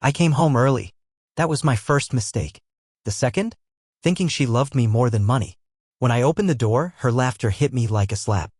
I came home early. That was my first mistake. The second? Thinking she loved me more than money. When I opened the door, her laughter hit me like a slap.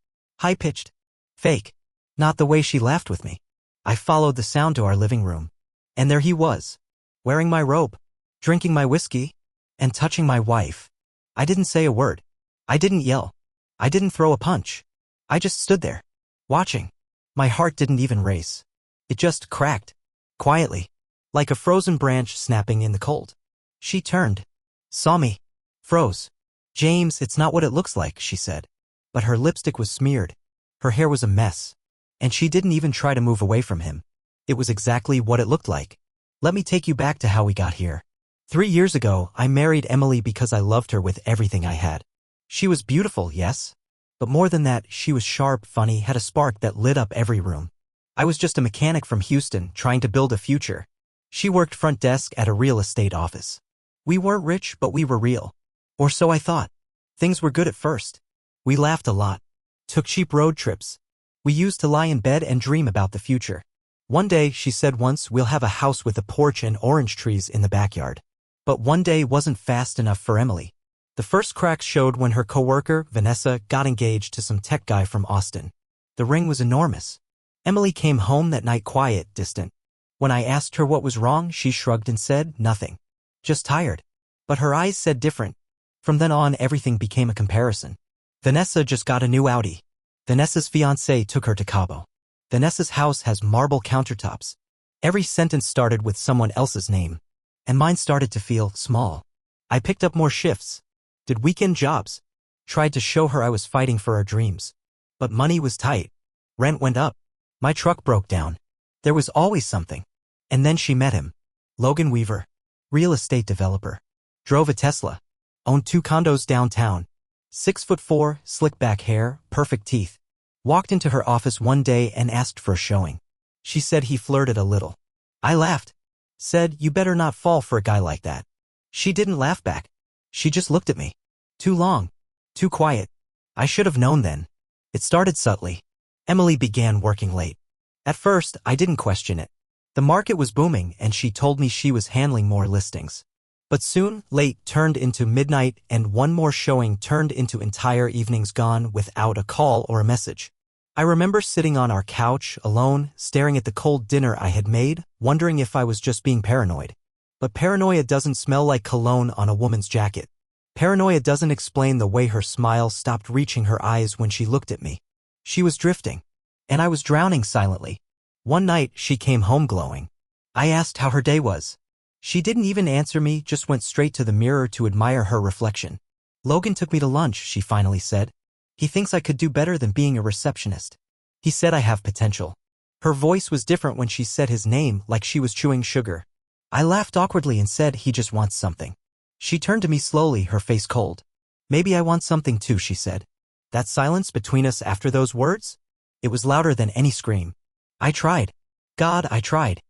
High-pitched. Fake. Not the way she laughed with me. I followed the sound to our living room. And there he was, wearing my robe, drinking my whiskey, and touching my wife. I didn't say a word. I didn't yell. I didn't throw a punch. I just stood there, watching. My heart didn't even race. It just cracked, quietly, like a frozen branch snapping in the cold. She turned, saw me, froze. James, it's not what it looks like, she said. But her lipstick was smeared. Her hair was a mess. And she didn't even try to move away from him. It was exactly what it looked like. Let me take you back to how we got here. 3 years ago, I married Emily because I loved her with everything I had. She was beautiful, yes. But more than that, she was sharp, funny, had a spark that lit up every room. I was just a mechanic from Houston, trying to build a future. She worked front desk at a real estate office. We weren't rich, but we were real. Or so I thought. Things were good at first. We laughed a lot. Took cheap road trips. We used to lie in bed and dream about the future. One day, she said once, we'll have a house with a porch and orange trees in the backyard. But one day wasn't fast enough for Emily. The first cracks showed when her coworker, Vanessa, got engaged to some tech guy from Austin. The ring was enormous. Emily came home that night quiet, distant. When I asked her what was wrong, she shrugged and said, nothing. Just tired. But her eyes said different. From then on, everything became a comparison. Vanessa just got a new Audi. Vanessa's fiancé took her to Cabo. Vanessa's house has marble countertops. Every sentence started with someone else's name. And mine started to feel small. I picked up more shifts. Did weekend jobs. Tried to show her I was fighting for our dreams. But money was tight. Rent went up. My truck broke down. There was always something. And then she met him. Logan Weaver. Real estate developer. Drove a Tesla. Owned 2 condos downtown. 6'4", slick back hair, perfect teeth. Walked into her office one day and asked for a showing. She said he flirted a little. I laughed. Said, you better not fall for a guy like that. She didn't laugh back. She just looked at me. Too long. Too quiet. I should have known then. It started subtly. Emily began working late. At first, I didn't question it. The market was booming and she told me she was handling more listings. But soon, late turned into midnight and one more showing turned into entire evenings gone without a call or a message. I remember sitting on our couch, alone, staring at the cold dinner I had made, wondering if I was just being paranoid. But paranoia doesn't smell like cologne on a woman's jacket. Paranoia doesn't explain the way her smile stopped reaching her eyes when she looked at me. She was drifting. And I was drowning silently. One night, she came home glowing. I asked how her day was. She didn't even answer me, just went straight to the mirror to admire her reflection. Logan took me to lunch, she finally said. He thinks I could do better than being a receptionist. He said I have potential. Her voice was different when she said his name, like she was chewing sugar. I laughed awkwardly and said he just wants something. She turned to me slowly, her face cold. Maybe I want something too, she said. That silence between us after those words? It was louder than any scream. I tried. God, I tried.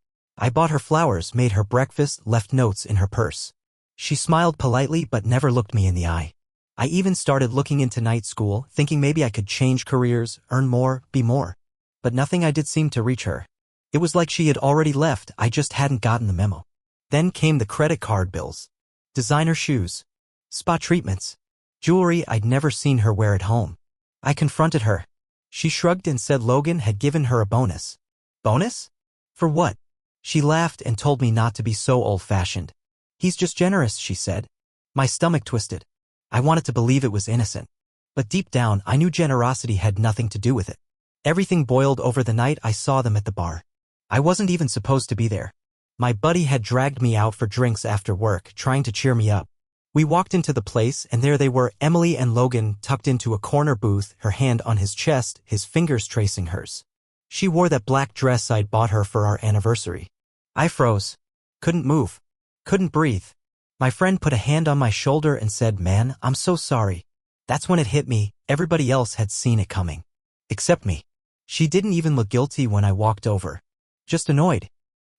I bought her flowers, made her breakfast, left notes in her purse. She smiled politely but never looked me in the eye. I even started looking into night school, thinking maybe I could change careers, earn more, be more. But nothing I did seemed to reach her. It was like she had already left, I just hadn't gotten the memo. Then came the credit card bills. Designer shoes. Spa treatments. Jewelry I'd never seen her wear at home. I confronted her. She shrugged and said Logan had given her a bonus. Bonus? For what? She laughed and told me not to be so old-fashioned. He's just generous, she said. My stomach twisted. I wanted to believe it was innocent. But deep down, I knew generosity had nothing to do with it. Everything boiled over the night I saw them at the bar. I wasn't even supposed to be there. My buddy had dragged me out for drinks after work, trying to cheer me up. We walked into the place and there they were, Emily and Logan tucked into a corner booth, her hand on his chest, his fingers tracing hers. She wore that black dress I'd bought her for our anniversary. I froze. Couldn't move. Couldn't breathe. My friend put a hand on my shoulder and said, "Man, I'm so sorry." That's when it hit me, everybody else had seen it coming. Except me. She didn't even look guilty when I walked over. Just annoyed.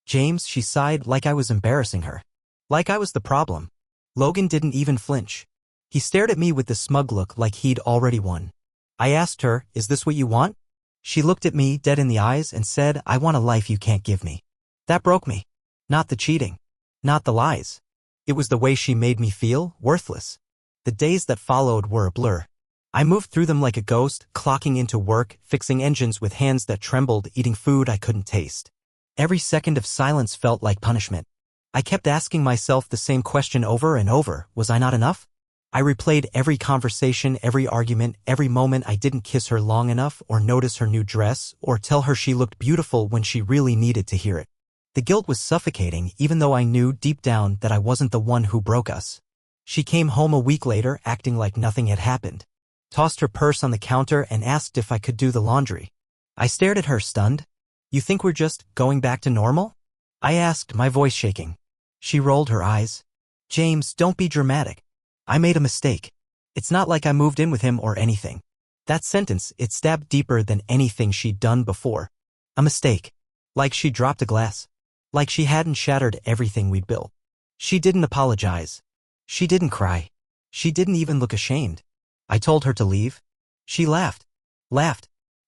James, she sighed, like I was embarrassing her. Like I was the problem. Logan didn't even flinch. He stared at me with the smug look like he'd already won. I asked her, "Is this what you want?" She looked at me dead in the eyes and said, "I want a life you can't give me." That broke me. Not the cheating. Not the lies. It was the way she made me feel worthless. The days that followed were a blur. I moved through them like a ghost, clocking into work, fixing engines with hands that trembled, eating food I couldn't taste. Every second of silence felt like punishment. I kept asking myself the same question over and over: was I not enough? I replayed every conversation, every argument, every moment I didn't kiss her long enough, or notice her new dress, or tell her she looked beautiful when she really needed to hear it. The guilt was suffocating, even though I knew deep down that I wasn't the one who broke us. She came home a week later, acting like nothing had happened. Tossed her purse on the counter and asked if I could do the laundry. I stared at her, stunned. You think we're just going back to normal? I asked, my voice shaking. She rolled her eyes. James, don't be dramatic. I made a mistake. It's not like I moved in with him or anything. That sentence, it stabbed deeper than anything she'd done before. A mistake. Like she dropped a glass. Like she hadn't shattered everything we'd built. She didn't apologize. She didn't cry. She didn't even look ashamed. I told her to leave. She laughed.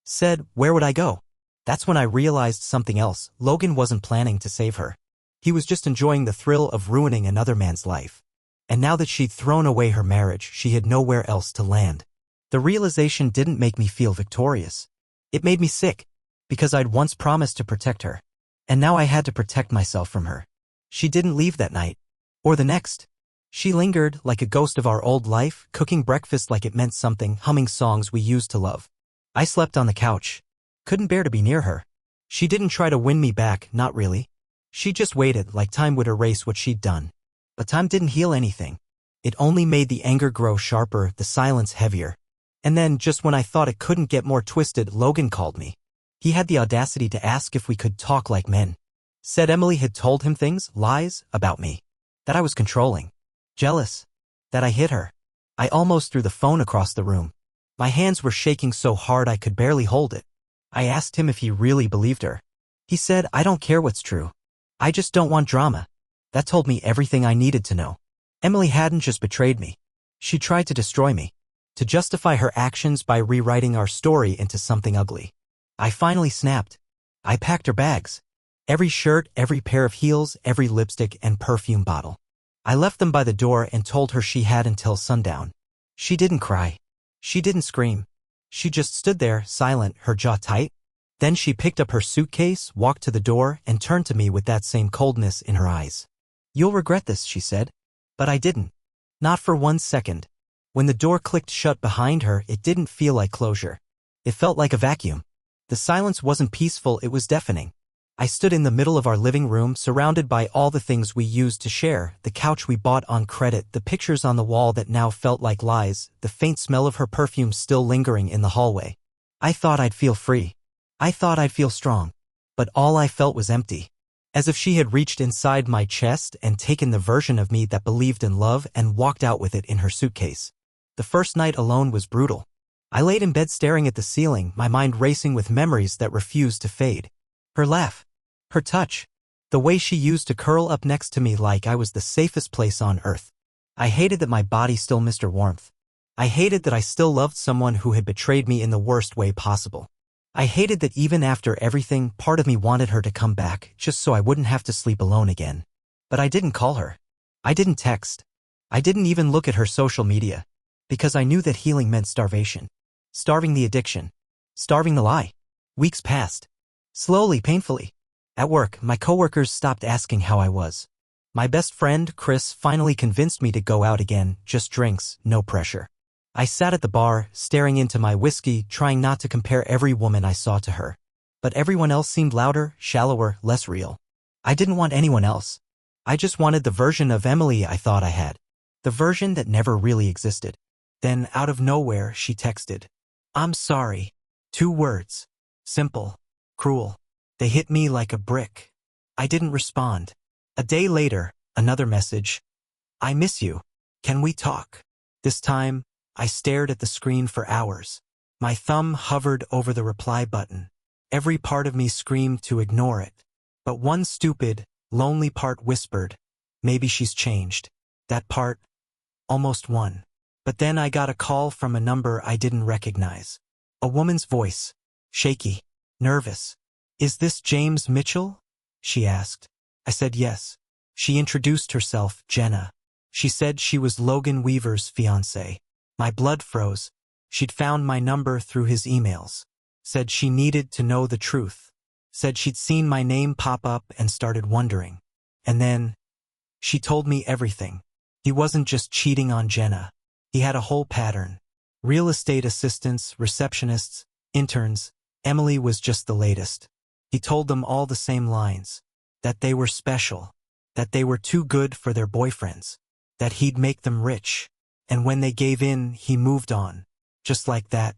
Said, where would I go? That's when I realized something else. Logan wasn't planning to save her. He was just enjoying the thrill of ruining another man's life. And now that she'd thrown away her marriage, she had nowhere else to land. The realization didn't make me feel victorious. It made me sick, because I'd once promised to protect her. And now I had to protect myself from her. She didn't leave that night. Or the next. She lingered like a ghost of our old life, cooking breakfast like it meant something, humming songs we used to love. I slept on the couch. Couldn't bear to be near her. She didn't try to win me back, not really. She just waited like time would erase what she'd done. But time didn't heal anything. It only made the anger grow sharper, the silence heavier. And then, just when I thought it couldn't get more twisted, Logan called me. He had the audacity to ask if we could talk like men. Said Emily had told him things, lies, about me. That I was controlling. Jealous. That I hit her. I almost threw the phone across the room. My hands were shaking so hard I could barely hold it. I asked him if he really believed her. He said, I don't care what's true. I just don't want drama. That told me everything I needed to know. Emily hadn't just betrayed me. She tried to destroy me. To justify her actions by rewriting our story into something ugly. I finally snapped. I packed her bags. Every shirt, every pair of heels, every lipstick and perfume bottle. I left them by the door and told her she had until sundown. She didn't cry. She didn't scream. She just stood there, silent, her jaw tight. Then she picked up her suitcase, walked to the door, and turned to me with that same coldness in her eyes. You'll regret this, she said. But I didn't. Not for 1 second. When the door clicked shut behind her, it didn't feel like closure. It felt like a vacuum. The silence wasn't peaceful, it was deafening. I stood in the middle of our living room, surrounded by all the things we used to share, the couch we bought on credit, the pictures on the wall that now felt like lies, the faint smell of her perfume still lingering in the hallway. I thought I'd feel free. I thought I'd feel strong. But all I felt was empty. As if she had reached inside my chest and taken the version of me that believed in love and walked out with it in her suitcase. The first night alone was brutal. I laid in bed staring at the ceiling, my mind racing with memories that refused to fade. Her laugh. Her touch. The way she used to curl up next to me like I was the safest place on earth. I hated that my body still missed her warmth. I hated that I still loved someone who had betrayed me in the worst way possible. I hated that even after everything, part of me wanted her to come back, just so I wouldn't have to sleep alone again. But I didn't call her. I didn't text. I didn't even look at her social media. Because I knew that healing meant starvation. Starving the addiction. Starving the lie. Weeks passed. Slowly, painfully. At work, my coworkers stopped asking how I was. My best friend, Chris, finally convinced me to go out again, just drinks, no pressure. I sat at the bar, staring into my whiskey, trying not to compare every woman I saw to her. But everyone else seemed louder, shallower, less real. I didn't want anyone else. I just wanted the version of Emily I thought I had. The version that never really existed. Then, out of nowhere, she texted. I'm sorry. 2 words. Simple. Cruel. They hit me like a brick. I didn't respond. A day later, another message. I miss you. Can we talk? This time, I stared at the screen for hours. My thumb hovered over the reply button. Every part of me screamed to ignore it. But one stupid, lonely part whispered, maybe she's changed. That part almost won. But then I got a call from a number I didn't recognize. A woman's voice. Shaky. Nervous. Is this James Mitchell? She asked. I said yes. She introduced herself, Jenna. She said she was Logan Weaver's fiancée. My blood froze. She'd found my number through his emails. Said she needed to know the truth. Said she'd seen my name pop up and started wondering. And then, she told me everything. He wasn't just cheating on Jenna. He had a whole pattern. Real estate assistants, receptionists, interns. Emily was just the latest. He told them all the same lines. That they were special. That they were too good for their boyfriends. That he'd make them rich. And when they gave in, he moved on. Just like that.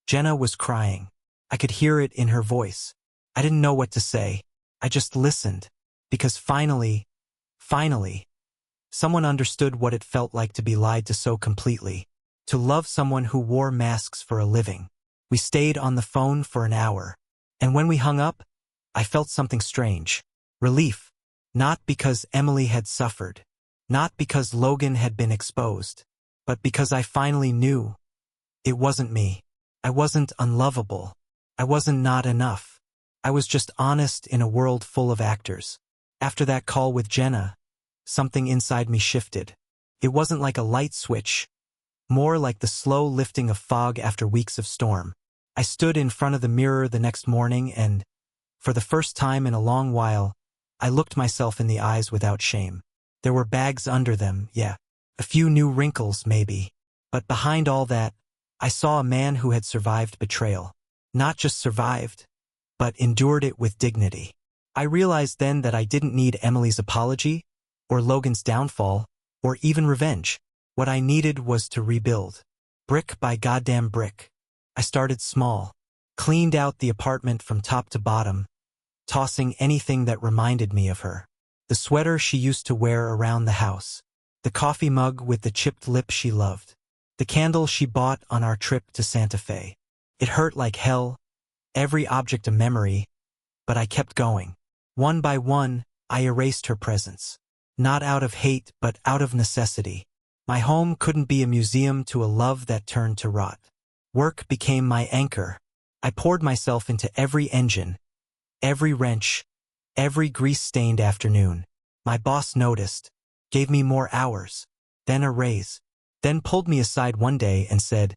Jenna was crying. I could hear it in her voice. I didn't know what to say. I just listened. Because finally, someone understood what it felt like to be lied to so completely. To love someone who wore masks for a living. We stayed on the phone for an hour. And when we hung up, I felt something strange. Relief. Not because Emily had suffered. Not because Logan had been exposed. But because I finally knew. It wasn't me. I wasn't unlovable. I wasn't not enough. I was just honest in a world full of actors. After that call with Jenna, something inside me shifted. It wasn't like a light switch. More like the slow lifting of fog after weeks of storm. I stood in front of the mirror the next morning and, for the first time in a long while, I looked myself in the eyes without shame. There were bags under them, yeah. A few new wrinkles, maybe. But behind all that, I saw a man who had survived betrayal. Not just survived, but endured it with dignity. I realized then that I didn't need Emily's apology, or Logan's downfall, or even revenge. What I needed was to rebuild. Brick by goddamn brick. I started small. Cleaned out the apartment from top to bottom, tossing anything that reminded me of her. The sweater she used to wear around the house. The coffee mug with the chipped lip she loved. The candle she bought on our trip to Santa Fe. It hurt like hell, every object a memory, but I kept going. One by one, I erased her presence. Not out of hate, but out of necessity. My home couldn't be a museum to a love that turned to rot. Work became my anchor. I poured myself into every engine, every wrench, every grease-stained afternoon. My boss noticed, gave me more hours, then a raise, then pulled me aside one day and said,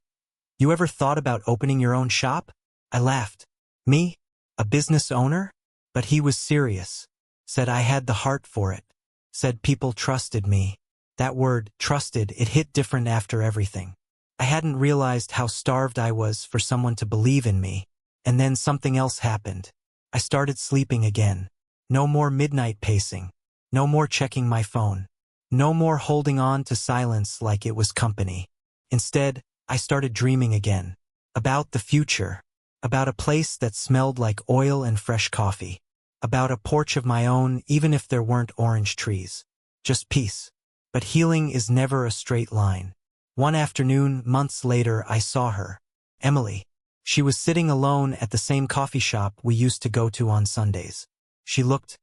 "You ever thought about opening your own shop?" I laughed. Me? A business owner? But he was serious. Said I had the heart for it. Said people trusted me. That word, trusted, it hit different after everything. I hadn't realized how starved I was for someone to believe in me. And then something else happened. I started sleeping again. No more midnight pacing. No more checking my phone. No more holding on to silence like it was company. Instead, I started dreaming again. About the future. About a place that smelled like oil and fresh coffee. About a porch of my own, even if there weren't orange trees. Just peace. But healing is never a straight line. One afternoon, months later, I saw her. Emily. She was sitting alone at the same coffee shop we used to go to on Sundays. She looked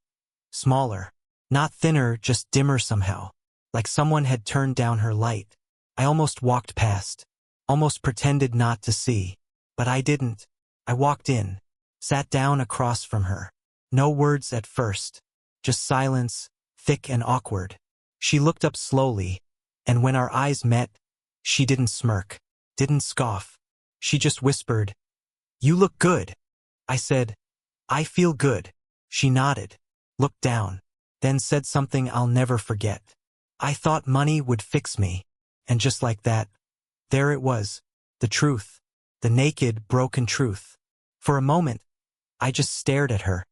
smaller. Not thinner, just dimmer somehow. Like someone had turned down her light. I almost walked past. Almost pretended not to see. But I didn't. I walked in. Sat down across from her. No words at first. Just silence, thick and awkward. She looked up slowly, and when our eyes met, she didn't smirk, didn't scoff. She just whispered, "You look good." I said, "I feel good." She nodded, looked down, then said something I'll never forget. "I thought money would fix me." And just like that, there it was, the truth, the naked, broken truth. For a moment, I just stared at her,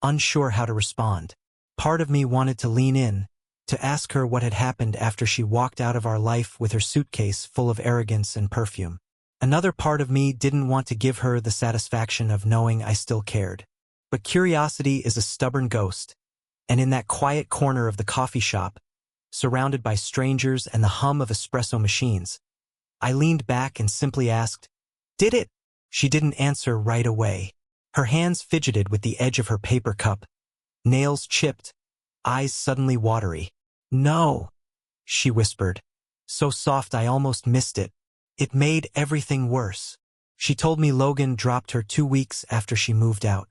unsure how to respond. Part of me wanted to lean in, to ask her what had happened after she walked out of our life with her suitcase full of arrogance and perfume. Another part of me didn't want to give her the satisfaction of knowing I still cared. But curiosity is a stubborn ghost, and in that quiet corner of the coffee shop, surrounded by strangers and the hum of espresso machines, I leaned back and simply asked, "Did it?" She didn't answer right away. Her hands fidgeted with the edge of her paper cup, nails chipped, eyes suddenly watery. "No," she whispered, so soft I almost missed it. It made everything worse. She told me Logan dropped her 2 weeks after she moved out.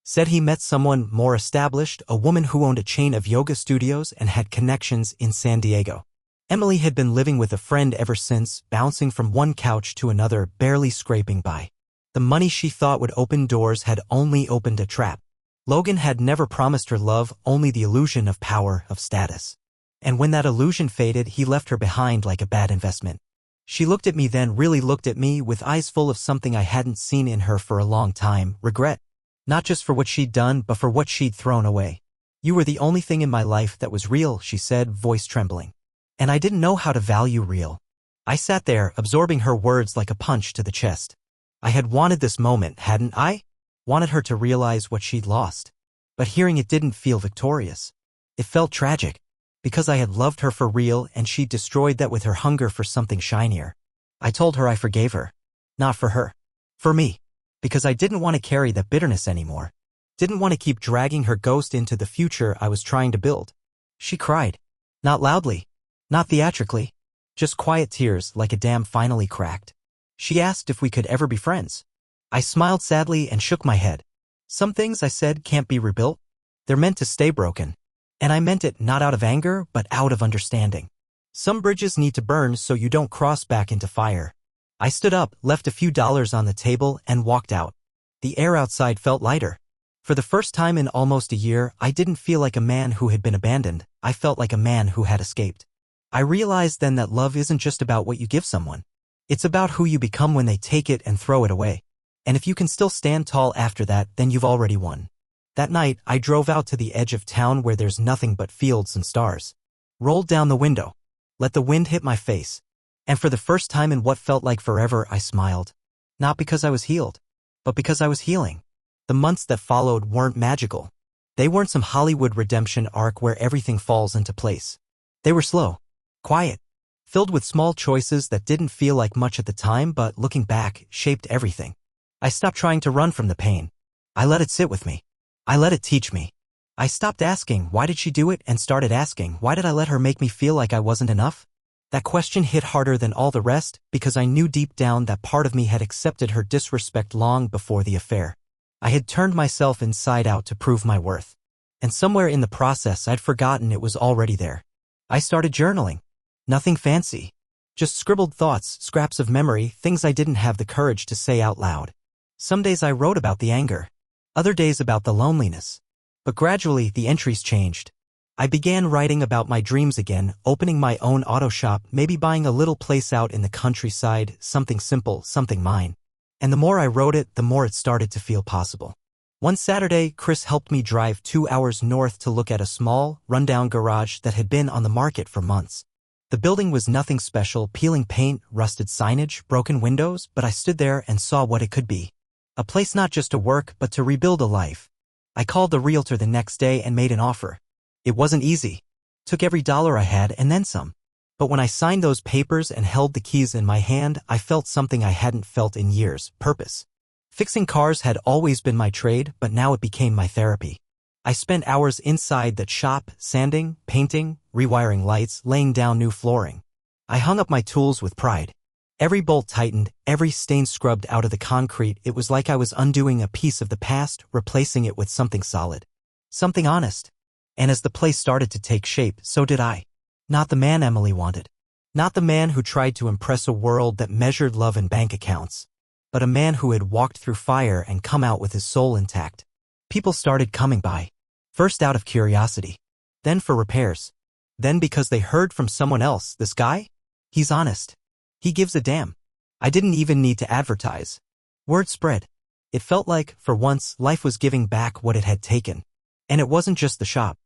Said he met someone more established, a woman who owned a chain of yoga studios and had connections in San Diego. Emily had been living with a friend ever since, bouncing from one couch to another, barely scraping by. The money she thought would open doors had only opened a trap. Logan had never promised her love, only the illusion of power, of status. And when that illusion faded, he left her behind like a bad investment. She looked at me, then really looked at me, with eyes full of something I hadn't seen in her for a long time: regret. Not just for what she'd done, but for what she'd thrown away. "You were the only thing in my life that was real," she said, voice trembling. And I didn't know how to value real. I sat there, absorbing her words like a punch to the chest. I had wanted this moment, hadn't I? Wanted her to realize what she'd lost. But hearing it didn't feel victorious. It felt tragic. Because I had loved her for real, and she'd destroyed that with her hunger for something shinier. I told her I forgave her. Not for her. For me. Because I didn't want to carry that bitterness anymore. Didn't want to keep dragging her ghost into the future I was trying to build. She cried. Not loudly. Not theatrically. Just quiet tears, like a dam finally cracked. She asked if we could ever be friends. I smiled sadly and shook my head. Some things, I said, can't be rebuilt. They're meant to stay broken. And I meant it, not out of anger, but out of understanding. Some bridges need to burn so you don't cross back into fire. I stood up, left a few dollars on the table, and walked out. The air outside felt lighter. For the first time in almost a year, I didn't feel like a man who had been abandoned. I felt like a man who had escaped. I realized then that love isn't just about what you give someone. It's about who you become when they take it and throw it away. And if you can still stand tall after that, then you've already won. That night, I drove out to the edge of town where there's nothing but fields and stars. Rolled down the window. Let the wind hit my face. And for the first time in what felt like forever, I smiled. Not because I was healed, but because I was healing. The months that followed weren't magical. They weren't some Hollywood redemption arc where everything falls into place. They were slow, quiet, filled with small choices that didn't feel like much at the time, but looking back, shaped everything. I stopped trying to run from the pain. I let it sit with me. I let it teach me. I stopped asking, why did she do it, and started asking, why did I let her make me feel like I wasn't enough? That question hit harder than all the rest, because I knew deep down that part of me had accepted her disrespect long before the affair. I had turned myself inside out to prove my worth. And somewhere in the process, I'd forgotten it was already there. I started journaling. Nothing fancy. Just scribbled thoughts, scraps of memory, things I didn't have the courage to say out loud. Some days I wrote about the anger. Other days about the loneliness. But gradually, the entries changed. I began writing about my dreams again, opening my own auto shop, maybe buying a little place out in the countryside, something simple, something mine. And the more I wrote it, the more it started to feel possible. One Saturday, Chris helped me drive 2 hours north to look at a small, rundown garage that had been on the market for months. The building was nothing special, peeling paint, rusted signage, broken windows, but I stood there and saw what it could be. A place not just to work, but to rebuild a life. I called the realtor the next day and made an offer. It wasn't easy. Took every dollar I had and then some. But when I signed those papers and held the keys in my hand, I felt something I hadn't felt in years: purpose. Fixing cars had always been my trade, but now it became my therapy. I spent hours inside that shop, sanding, painting, rewiring lights, laying down new flooring. I hung up my tools with pride. Every bolt tightened, every stain scrubbed out of the concrete. It was like I was undoing a piece of the past, replacing it with something solid. Something honest. And as the place started to take shape, so did I. Not the man Emily wanted. Not the man who tried to impress a world that measured love in bank accounts. But a man who had walked through fire and come out with his soul intact. People started coming by. First out of curiosity. Then for repairs. Then because they heard from someone else, this guy? He's honest. He gives a damn. I didn't even need to advertise. Word spread. It felt like, for once, life was giving back what it had taken. And it wasn't just the shop.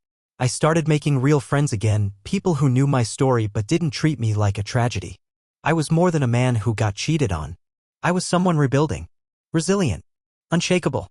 I started making real friends again, people who knew my story but didn't treat me like a tragedy. I was more than a man who got cheated on. I was someone rebuilding. Resilient. Unshakable.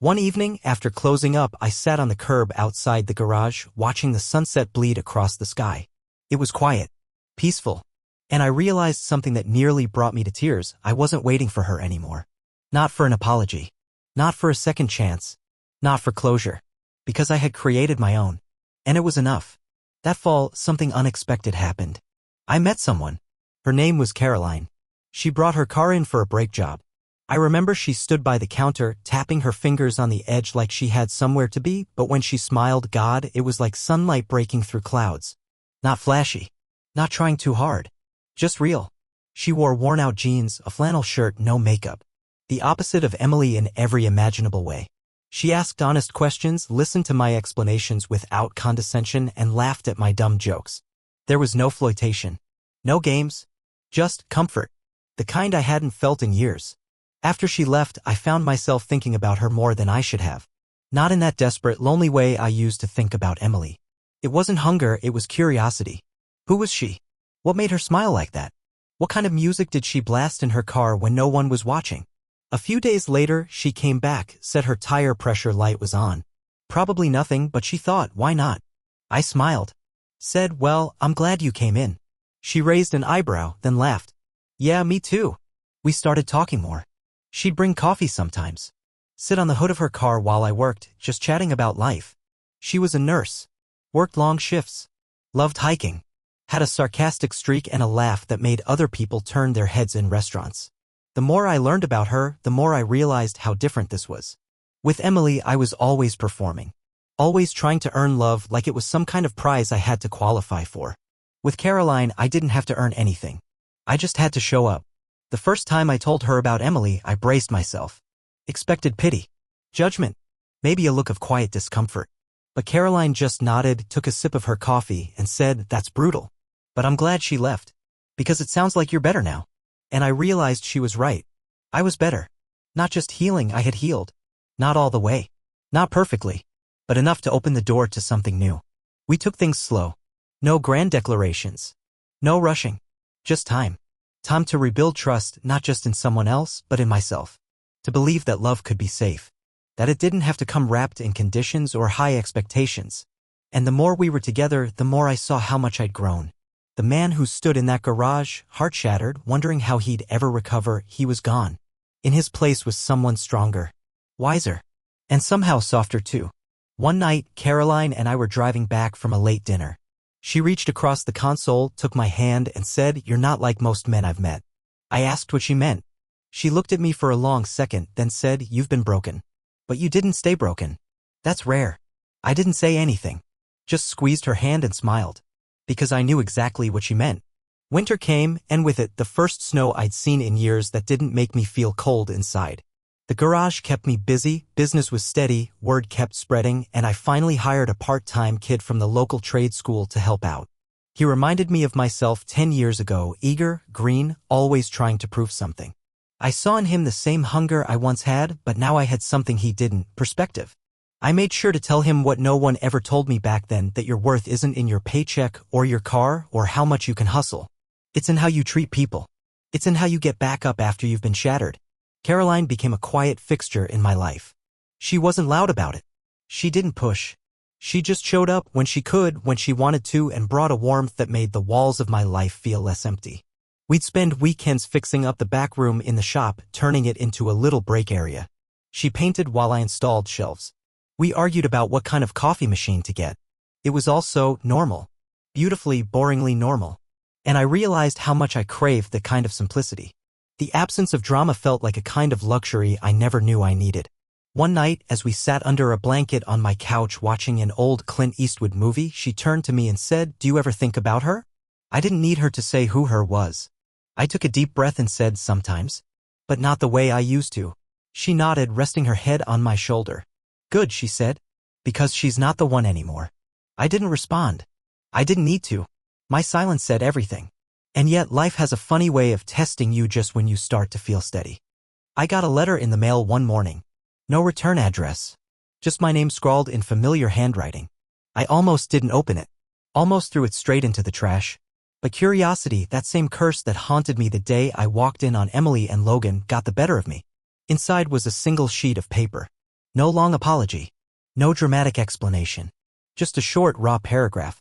One evening, after closing up, I sat on the curb outside the garage, watching the sunset bleed across the sky. It was quiet. Peaceful. And I realized something that nearly brought me to tears. I wasn't waiting for her anymore. Not for an apology. Not for a second chance. Not for closure. Because I had created my own. And it was enough. That fall, something unexpected happened. I met someone. Her name was Caroline. She brought her car in for a brake job. I I remember she stood by the counter, tapping her fingers on the edge like she had somewhere to be, but when she smiled, God, it was like sunlight breaking through clouds. Not flashy. Not trying too hard. Just real. She wore worn-out jeans, a flannel shirt, no makeup. The opposite of Emily in every imaginable way. She asked honest questions, listened to my explanations without condescension, and laughed at my dumb jokes. There was no flirtation. No games. Just comfort. The kind I hadn't felt in years. After she left, I found myself thinking about her more than I should have. Not in that desperate, lonely way I used to think about Emily. It wasn't hunger, it was curiosity. Who was she? What made her smile like that? What kind of music did she blast in her car when no one was watching? A few days later, she came back, said her tire pressure light was on. Probably nothing, but she thought, why not? I smiled. Said, well, I'm glad you came in. She raised an eyebrow, then laughed. Yeah, me too. We started talking more. She'd bring coffee sometimes. Sit on the hood of her car while I worked, just chatting about life. She was a nurse. Worked long shifts. Loved hiking. Had a sarcastic streak and a laugh that made other people turn their heads in restaurants. The more I learned about her, the more I realized how different this was. With Emily, I was always performing. Always trying to earn love like it was some kind of prize I had to qualify for. With Caroline, I didn't have to earn anything. I just had to show up. The first time I told her about Emily, I braced myself. Expected pity. Judgment. Maybe a look of quiet discomfort. But Caroline just nodded, took a sip of her coffee, and said, that's brutal. But I'm glad she left. Because it sounds like you're better now. And I realized she was right. I was better. Not just healing, I had healed. Not all the way. Not perfectly. But enough to open the door to something new. We took things slow. No grand declarations. No rushing. Just time. Time to rebuild trust, not just in someone else, but in myself. To believe that love could be safe. That it didn't have to come wrapped in conditions or high expectations. And the more we were together, the more I saw how much I'd grown. The man who stood in that garage, heart-shattered, wondering how he'd ever recover, he was gone. In his place was someone stronger. Wiser. And somehow softer too. One night, Caroline and I were driving back from a late dinner. She reached across the console, took my hand, and said, you're not like most men I've met. I asked what she meant. She looked at me for a long second, then said, you've been broken. But you didn't stay broken. That's rare. I didn't say anything. Just squeezed her hand and smiled. Because I knew exactly what she meant. Winter came, and with it, the first snow I'd seen in years that didn't make me feel cold inside. The garage kept me busy, business was steady, word kept spreading, and I finally hired a part-time kid from the local trade school to help out. He reminded me of myself 10 years ago, eager, green, always trying to prove something. I saw in him the same hunger I once had, but now I had something he didn't, perspective. I made sure to tell him what no one ever told me back then, that your worth isn't in your paycheck or your car or how much you can hustle. It's in how you treat people. It's in how you get back up after you've been shattered. Caroline became a quiet fixture in my life. She wasn't loud about it. She didn't push. She just showed up when she could, when she wanted to, and brought a warmth that made the walls of my life feel less empty. We'd spend weekends fixing up the back room in the shop, turning it into a little break area. She painted while I installed shelves. We argued about what kind of coffee machine to get. It was all so normal. Beautifully, boringly normal. And I realized how much I craved that kind of simplicity. The absence of drama felt like a kind of luxury I never knew I needed. One night, as we sat under a blanket on my couch watching an old Clint Eastwood movie, she turned to me and said, do you ever think about her? I didn't need her to say who her was. I took a deep breath and said, sometimes. But not the way I used to. She nodded, resting her head on my shoulder. Good, she said. Because she's not the one anymore. I didn't respond. I didn't need to. My silence said everything. And yet life has a funny way of testing you just when you start to feel steady. I got a letter in the mail one morning. No return address. Just my name scrawled in familiar handwriting. I almost didn't open it. Almost threw it straight into the trash. But curiosity, that same curse that haunted me the day I walked in on Emily and Logan, got the better of me. Inside was a single sheet of paper. No long apology. No dramatic explanation. Just a short, raw paragraph.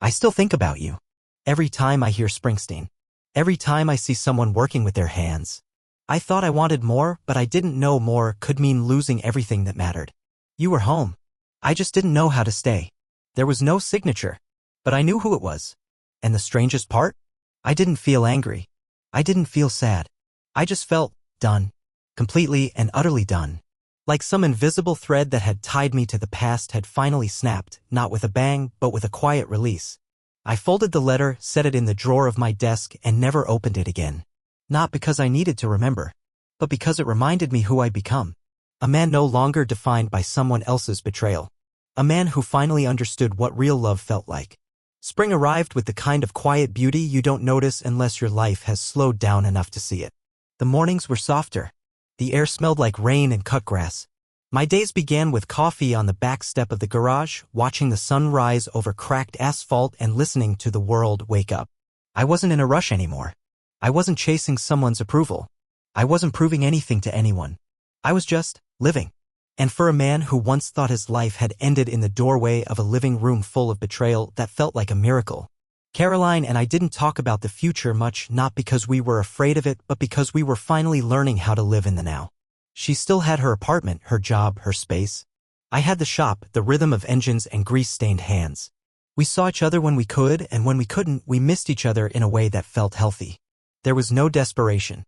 I still think about you. Every time I hear Springsteen. Every time I see someone working with their hands. I thought I wanted more, but I didn't know more could mean losing everything that mattered. You were home. I just didn't know how to stay. There was no signature. But I knew who it was. And the strangest part? I didn't feel angry. I didn't feel sad. I just felt done. Completely and utterly done. Like some invisible thread that had tied me to the past had finally snapped, not with a bang, but with a quiet release. I folded the letter, set it in the drawer of my desk, and never opened it again. Not because I needed to remember, but because it reminded me who I'd become. A man no longer defined by someone else's betrayal. A man who finally understood what real love felt like. Spring arrived with the kind of quiet beauty you don't notice unless your life has slowed down enough to see it. The mornings were softer. The air smelled like rain and cut grass. My days began with coffee on the back step of the garage, watching the sun rise over cracked asphalt and listening to the world wake up. I wasn't in a rush anymore. I wasn't chasing someone's approval. I wasn't proving anything to anyone. I was just living. And for a man who once thought his life had ended in the doorway of a living room full of betrayal, that felt like a miracle. Caroline and I didn't talk about the future much, not because we were afraid of it, but because we were finally learning how to live in the now. She still had her apartment, her job, her space. I had the shop, the rhythm of engines and grease-stained hands. We saw each other when we could, and when we couldn't, we missed each other in a way that felt healthy. There was no desperation.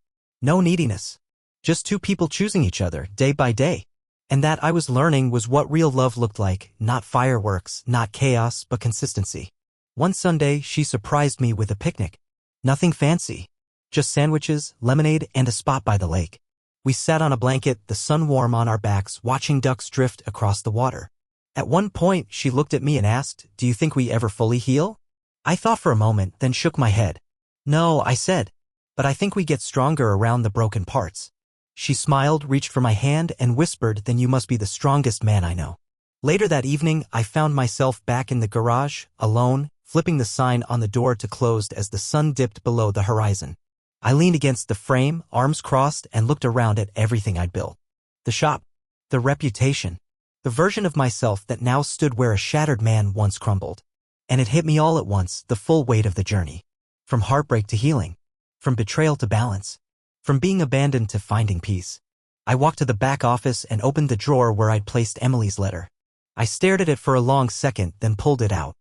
No neediness. Just two people choosing each other, day by day. And that, I was learning, was what real love looked like, not fireworks, not chaos, but consistency. One Sunday, she surprised me with a picnic. Nothing fancy. Just sandwiches, lemonade, and a spot by the lake. We sat on a blanket, the sun warm on our backs, watching ducks drift across the water. At one point, she looked at me and asked, "Do you think we ever fully heal?" I thought for a moment, then shook my head. "No," I said. "But I think we get stronger around the broken parts." She smiled, reached for my hand, and whispered, "Then you must be the strongest man I know." Later that evening, I found myself back in the garage, alone, flipping the sign on the door to closed as the sun dipped below the horizon. I leaned against the frame, arms crossed, and looked around at everything I'd built. The shop. The reputation. The version of myself that now stood where a shattered man once crumbled. And it hit me all at once, the full weight of the journey. From heartbreak to healing. From betrayal to balance. From being abandoned to finding peace. I walked to the back office and opened the drawer where I'd placed Emily's letter. I stared at it for a long second, then pulled it out.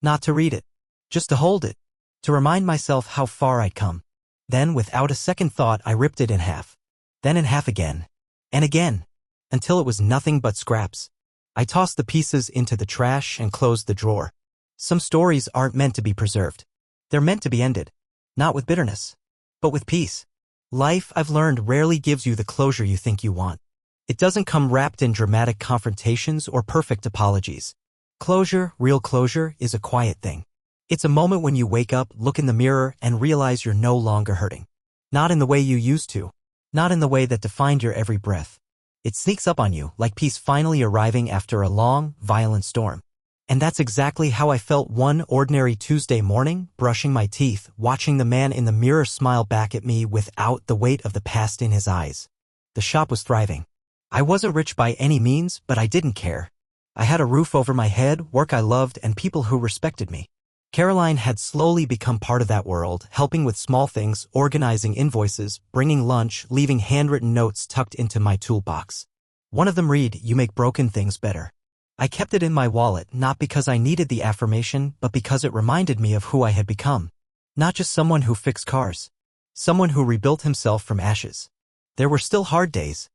Not to read it. Just to hold it. To remind myself how far I'd come. Then, without a second thought, I ripped it in half. Then in half again. And again. Until it was nothing but scraps. I tossed the pieces into the trash and closed the drawer. Some stories aren't meant to be preserved. They're meant to be ended. Not with bitterness. But with peace. Life, I've learned, rarely gives you the closure you think you want. It doesn't come wrapped in dramatic confrontations or perfect apologies. Closure, real closure, is a quiet thing. It's a moment when you wake up, look in the mirror, and realize you're no longer hurting. Not in the way you used to. Not in the way that defined your every breath. It sneaks up on you, like peace finally arriving after a long, violent storm. And that's exactly how I felt one ordinary Tuesday morning, brushing my teeth, watching the man in the mirror smile back at me without the weight of the past in his eyes. The shop was thriving. I wasn't rich by any means, but I didn't care. I had a roof over my head, work I loved, and people who respected me. Caroline had slowly become part of that world, helping with small things, organizing invoices, bringing lunch, leaving handwritten notes tucked into my toolbox. One of them read, "You make broken things better." I kept it in my wallet, not because I needed the affirmation, but because it reminded me of who I had become. Not just someone who fixed cars. Someone who rebuilt himself from ashes. There were still hard days.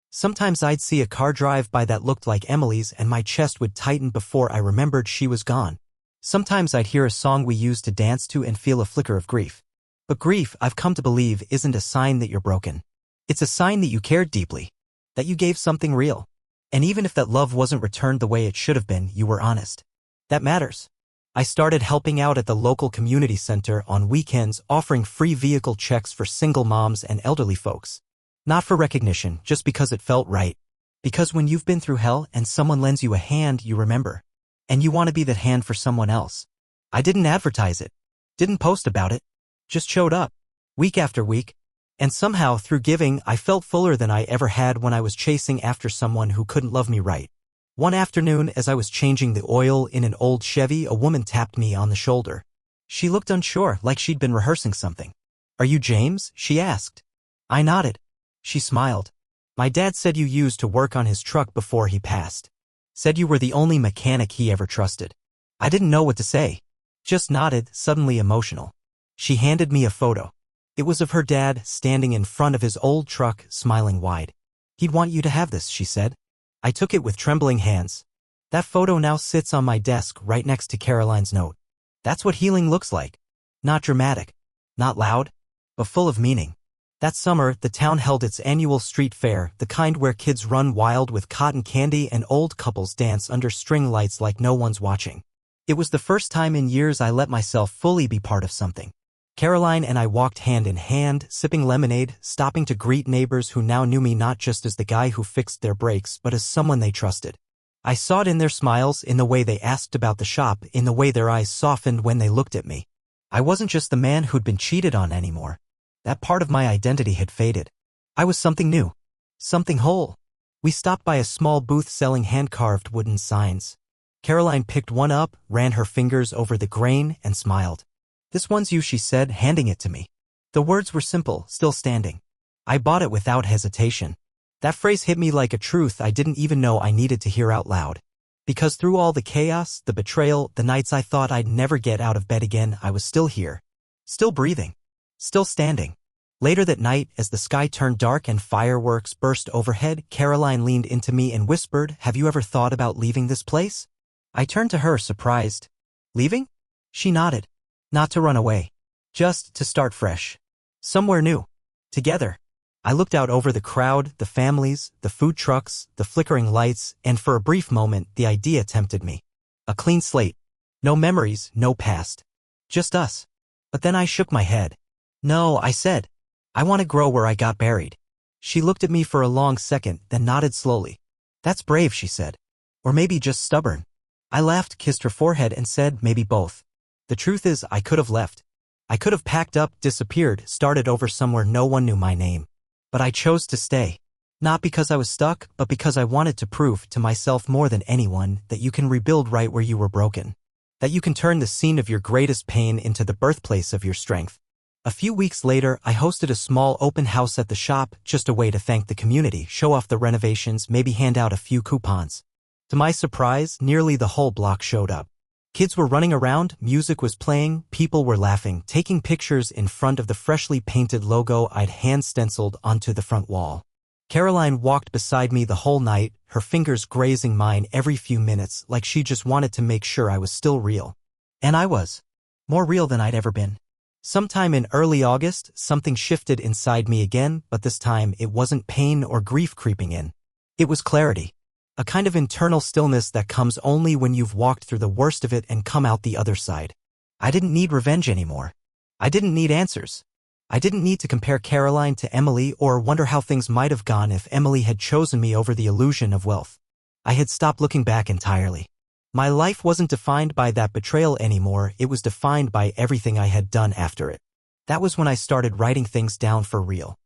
Sometimes I'd see a car drive by that looked like Emily's and my chest would tighten before I remembered she was gone. Sometimes I'd hear a song we used to dance to and feel a flicker of grief. But grief, I've come to believe, isn't a sign that you're broken. It's a sign that you cared deeply. That you gave something real. And even if that love wasn't returned the way it should have been, you were honest. That matters. I started helping out at the local community center on weekends, offering free vehicle checks for single moms and elderly folks. Not for recognition, just because it felt right. Because when you've been through hell and someone lends you a hand, you remember. And you want to be that hand for someone else. I didn't advertise it. Didn't post about it. Just showed up. Week after week. And somehow, through giving, I felt fuller than I ever had when I was chasing after someone who couldn't love me right. One afternoon, as I was changing the oil in an old Chevy, a woman tapped me on the shoulder. She looked unsure, like she'd been rehearsing something. "Are you James?" she asked. I nodded. She smiled. "My dad said you used to work on his truck before he passed. Said you were the only mechanic he ever trusted." I didn't know what to say. Just nodded, suddenly emotional. She handed me a photo. It was of her dad standing in front of his old truck, smiling wide. "He'd want you to have this," she said. I took it with trembling hands. That photo now sits on my desk right next to Caroline's note. That's what healing looks like. Not dramatic, not loud, but full of meaning. That summer, the town held its annual street fair, the kind where kids run wild with cotton candy and old couples dance under string lights like no one's watching. It was the first time in years I let myself fully be part of something. Caroline and I walked hand in hand, sipping lemonade, stopping to greet neighbors who now knew me not just as the guy who fixed their brakes but as someone they trusted. I saw it in their smiles, in the way they asked about the shop, in the way their eyes softened when they looked at me. I wasn't just the man who'd been cheated on anymore. That part of my identity had faded. I was something new. Something whole. We stopped by a small booth selling hand-carved wooden signs. Caroline picked one up, ran her fingers over the grain, and smiled. "This one's you," she said, handing it to me. The words were simple, still standing. I bought it without hesitation. That phrase hit me like a truth I didn't even know I needed to hear out loud. Because through all the chaos, the betrayal, the nights I thought I'd never get out of bed again, I was still here. Still breathing. Still standing. Later that night, as the sky turned dark and fireworks burst overhead, Caroline leaned into me and whispered, "Have you ever thought about leaving this place?" I turned to her, surprised. "Leaving?" She nodded. "Not to run away. Just to start fresh. Somewhere new. Together." I looked out over the crowd, the families, the food trucks, the flickering lights, and for a brief moment, the idea tempted me. A clean slate. No memories, no past. Just us. But then I shook my head. "No," I said. "I want to grow where I got buried." She looked at me for a long second, then nodded slowly. "That's brave," she said. "Or maybe just stubborn." I laughed, kissed her forehead, and said, "Maybe both." The truth is, I could have left. I could have packed up, disappeared, started over somewhere no one knew my name. But I chose to stay. Not because I was stuck, but because I wanted to prove to myself more than anyone that you can rebuild right where you were broken. That you can turn the scene of your greatest pain into the birthplace of your strength. A few weeks later, I hosted a small open house at the shop, just a way to thank the community, show off the renovations, maybe hand out a few coupons. To my surprise, nearly the whole block showed up. Kids were running around, music was playing, people were laughing, taking pictures in front of the freshly painted logo I'd hand-stenciled onto the front wall. Caroline walked beside me the whole night, her fingers grazing mine every few minutes, like she just wanted to make sure I was still real. And I was. More real than I'd ever been. Sometime in early August, something shifted inside me again, but this time it wasn't pain or grief creeping in. It was clarity. A kind of internal stillness that comes only when you've walked through the worst of it and come out the other side. I didn't need revenge anymore. I didn't need answers. I didn't need to compare Caroline to Emily or wonder how things might have gone if Emily had chosen me over the illusion of wealth. I had stopped looking back entirely. My life wasn't defined by that betrayal anymore, it was defined by everything I had done after it. That was when I started writing things down for real.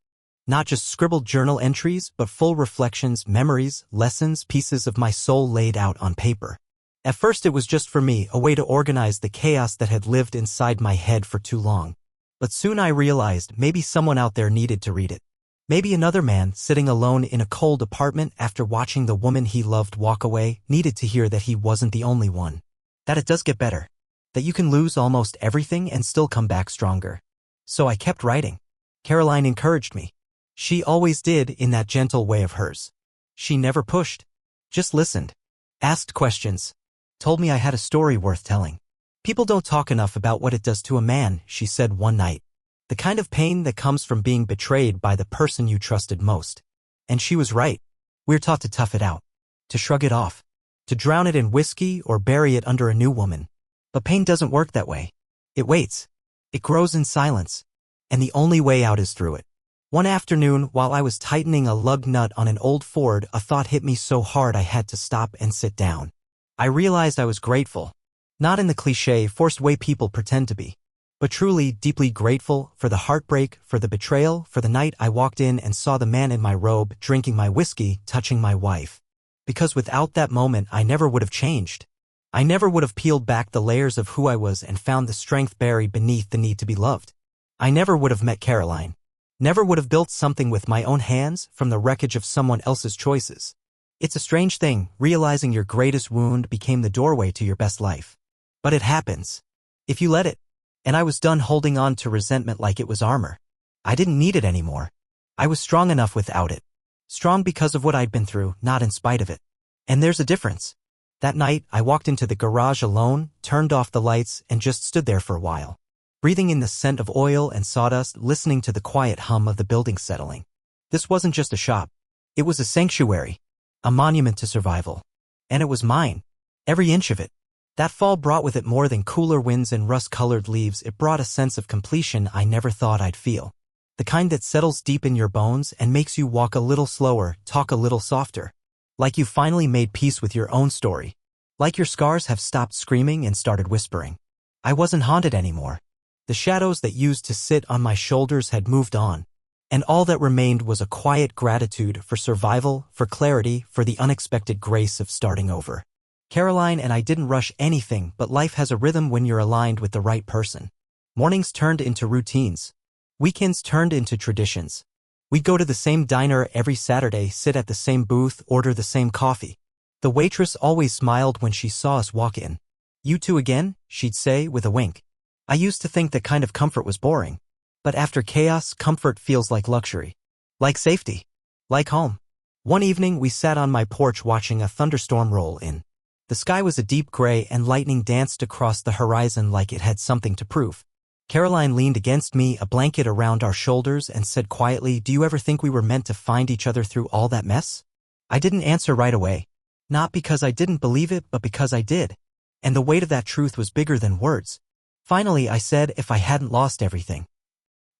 Not just scribbled journal entries, but full reflections, memories, lessons, pieces of my soul laid out on paper. At first it was just for me, a way to organize the chaos that had lived inside my head for too long. But soon I realized maybe someone out there needed to read it. Maybe another man, sitting alone in a cold apartment after watching the woman he loved walk away, needed to hear that he wasn't the only one. That it does get better. That you can lose almost everything and still come back stronger. So I kept writing. Caroline encouraged me. She always did, in that gentle way of hers. She never pushed. Just listened. Asked questions. Told me I had a story worth telling. "People don't talk enough about what it does to a man," she said one night. "The kind of pain that comes from being betrayed by the person you trusted most." And she was right. We're taught to tough it out. To shrug it off. To drown it in whiskey or bury it under a new woman. But pain doesn't work that way. It waits. It grows in silence. And the only way out is through it. One afternoon, while I was tightening a lug nut on an old Ford, a thought hit me so hard I had to stop and sit down. I realized I was grateful. Not in the cliché, forced way people pretend to be. But truly, deeply grateful for the heartbreak, for the betrayal, for the night I walked in and saw the man in my robe, drinking my whiskey, touching my wife. Because without that moment, I never would have changed. I never would have peeled back the layers of who I was and found the strength buried beneath the need to be loved. I never would have met Caroline. Never would have built something with my own hands from the wreckage of someone else's choices. It's a strange thing, realizing your greatest wound became the doorway to your best life. But it happens. If you let it. And I was done holding on to resentment like it was armor. I didn't need it anymore. I was strong enough without it. Strong because of what I'd been through, not in spite of it. And there's a difference. That night, I walked into the garage alone, turned off the lights, and just stood there for a while. Breathing in the scent of oil and sawdust, listening to the quiet hum of the building settling. This wasn't just a shop. It was a sanctuary. A monument to survival. And it was mine. Every inch of it. That fall brought with it more than cooler winds and rust-colored leaves. It brought a sense of completion I never thought I'd feel. The kind that settles deep in your bones and makes you walk a little slower, talk a little softer. Like you finally made peace with your own story. Like your scars have stopped screaming and started whispering. I wasn't haunted anymore. The shadows that used to sit on my shoulders had moved on. And all that remained was a quiet gratitude for survival, for clarity, for the unexpected grace of starting over. Caroline and I didn't rush anything, but life has a rhythm when you're aligned with the right person. Mornings turned into routines. Weekends turned into traditions. We'd go to the same diner every Saturday, sit at the same booth, order the same coffee. The waitress always smiled when she saw us walk in. "You two again?" she'd say with a wink. I used to think that kind of comfort was boring. But after chaos, comfort feels like luxury. Like safety. Like home. One evening, we sat on my porch watching a thunderstorm roll in. The sky was a deep gray and lightning danced across the horizon like it had something to prove. Caroline leaned against me, a blanket around our shoulders, and said quietly, "Do you ever think we were meant to find each other through all that mess?" I didn't answer right away. Not because I didn't believe it, but because I did. And the weight of that truth was bigger than words. Finally, I said, if I hadn't lost everything,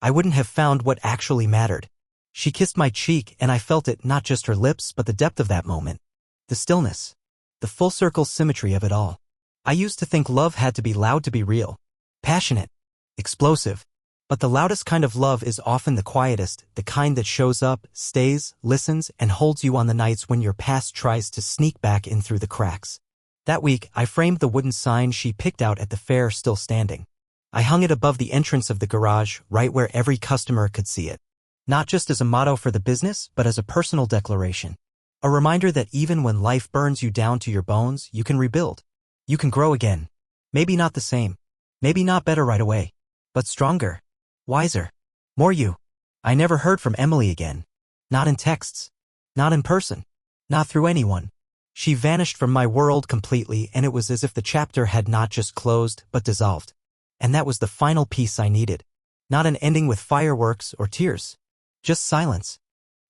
I wouldn't have found what actually mattered. She kissed my cheek, and I felt it, not just her lips, but the depth of that moment. The stillness. The full-circle symmetry of it all. I used to think love had to be loud to be real. Passionate. Explosive. But the loudest kind of love is often the quietest, the kind that shows up, stays, listens, and holds you on the nights when your past tries to sneak back in through the cracks. That week, I framed the wooden sign she picked out at the fair still standing. I hung it above the entrance of the garage, right where every customer could see it. Not just as a motto for the business, but as a personal declaration. A reminder that even when life burns you down to your bones, you can rebuild. You can grow again. Maybe not the same. Maybe not better right away. But stronger. Wiser. More you. I never heard from Emily again. Not in texts. Not in person. Not through anyone. She vanished from my world completely, and it was as if the chapter had not just closed, but dissolved. And that was the final piece I needed. Not an ending with fireworks or tears. Just silence.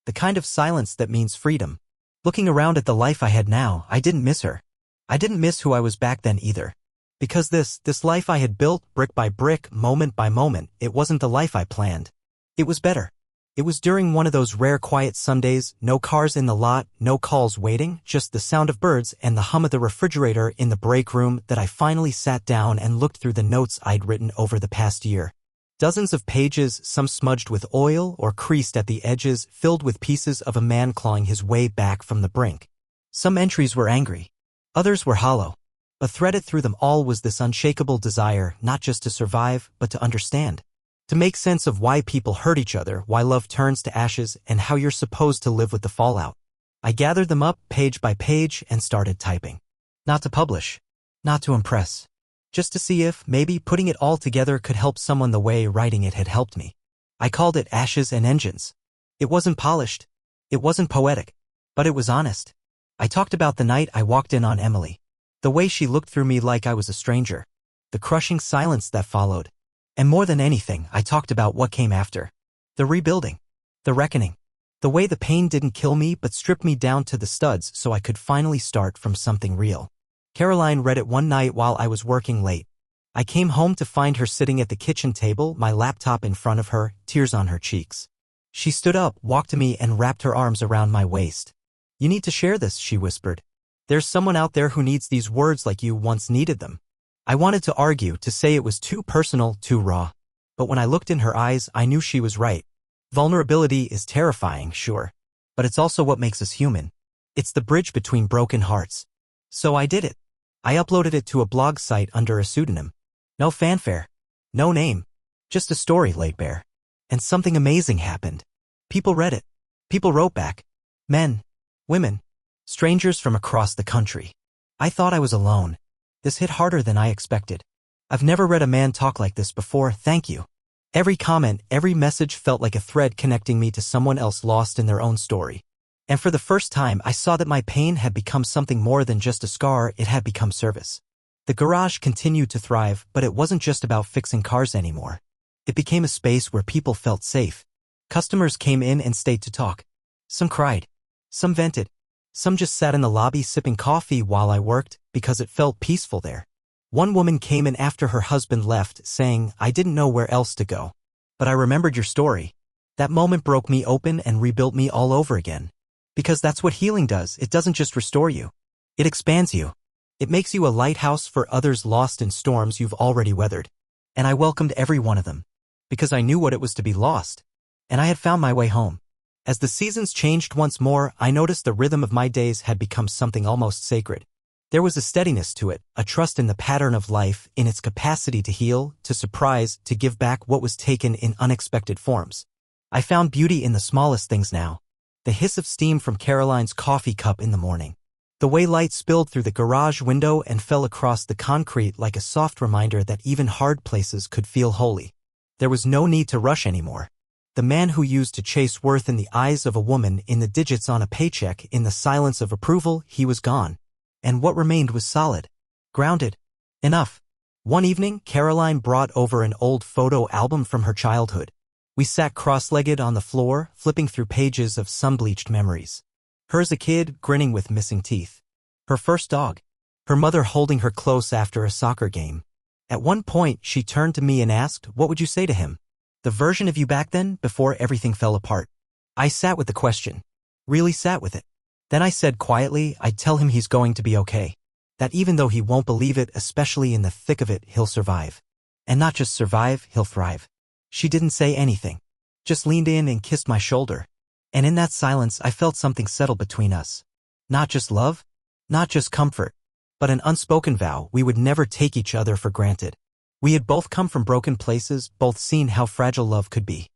The kind of silence that means freedom. Looking around at the life I had now, I didn't miss her. I didn't miss who I was back then either. Because this life I had built, brick by brick, moment by moment, it wasn't the life I planned. It was better. It was during one of those rare quiet Sundays, no cars in the lot, no calls waiting, just the sound of birds and the hum of the refrigerator in the break room, that I finally sat down and looked through the notes I'd written over the past year. Dozens of pages, some smudged with oil or creased at the edges, filled with pieces of a man clawing his way back from the brink. Some entries were angry. Others were hollow. But threaded through them all was this unshakable desire, not just to survive, but to understand. To make sense of why people hurt each other, why love turns to ashes, and how you're supposed to live with the fallout. I gathered them up, page by page, and started typing. Not to publish. Not to impress. Just to see if, maybe, putting it all together could help someone the way writing it had helped me. I called it Ashes and Engines. It wasn't polished. It wasn't poetic. But it was honest. I talked about the night I walked in on Emily. The way she looked through me like I was a stranger. The crushing silence that followed. And more than anything, I talked about what came after. The rebuilding. The reckoning. The way the pain didn't kill me but stripped me down to the studs so I could finally start from something real. Caroline read it one night while I was working late. I came home to find her sitting at the kitchen table, my laptop in front of her, tears on her cheeks. She stood up, walked to me, and wrapped her arms around my waist. "You need to share this," she whispered. "There's someone out there who needs these words like you once needed them." I wanted to argue, to say it was too personal, too raw. But when I looked in her eyes, I knew she was right. Vulnerability is terrifying, sure. But it's also what makes us human. It's the bridge between broken hearts. So I did it. I uploaded it to a blog site under a pseudonym. No fanfare. No name. Just a story laid bare. And something amazing happened. People read it. People wrote back. Men. Women. Strangers from across the country. I thought I was alone. This hit harder than I expected. I've never read a man talk like this before, thank you. Every comment, every message felt like a thread connecting me to someone else lost in their own story. And for the first time, I saw that my pain had become something more than just a scar, it had become service. The garage continued to thrive, but it wasn't just about fixing cars anymore. It became a space where people felt safe. Customers came in and stayed to talk. Some cried. Some vented. Some just sat in the lobby sipping coffee while I worked because it felt peaceful there. One woman came in after her husband left, saying, "I didn't know where else to go. But I remembered your story." That moment broke me open and rebuilt me all over again. Because that's what healing does. It doesn't just restore you. It expands you. It makes you a lighthouse for others lost in storms you've already weathered. And I welcomed every one of them. Because I knew what it was to be lost. And I had found my way home. As the seasons changed once more, I noticed the rhythm of my days had become something almost sacred. There was a steadiness to it, a trust in the pattern of life, in its capacity to heal, to surprise, to give back what was taken in unexpected forms. I found beauty in the smallest things now. The hiss of steam from Caroline's coffee cup in the morning. The way light spilled through the garage window and fell across the concrete like a soft reminder that even hard places could feel holy. There was no need to rush anymore. The man who used to chase worth in the eyes of a woman, in the digits on a paycheck, in the silence of approval, he was gone. And what remained was solid. Grounded. Enough. One evening, Caroline brought over an old photo album from her childhood. We sat cross-legged on the floor, flipping through pages of sun-bleached memories. Her as a kid, grinning with missing teeth. Her first dog. Her mother holding her close after a soccer game. At one point, she turned to me and asked, "What would you say to him? The version of you back then, before everything fell apart?" I sat with the question. Really sat with it. Then I said quietly, "I'd tell him he's going to be okay. That even though he won't believe it, especially in the thick of it, he'll survive. And not just survive, he'll thrive." She didn't say anything. Just leaned in and kissed my shoulder. And in that silence, I felt something settle between us. Not just love, not just comfort, but an unspoken vow we would never take each other for granted. We had both come from broken places, both seen how fragile love could be.